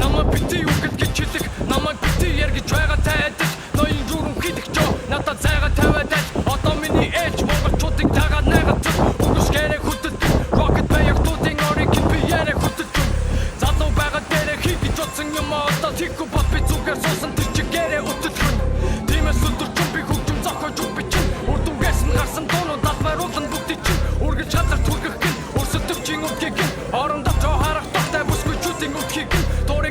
намайг бити юу гэж хэлэх намайг бити яргэж байгаа тайдаж ноён юурын хийдэг ч надад зайгаа тавиад одоо миний ээлж монголчуудыг тагаад найгаад үгс гэрэ хөтөд rocket баяр тутын ориг би ярэ хөтөд залуу байгаа дээр хийх жодсон юм одоо тийхгүй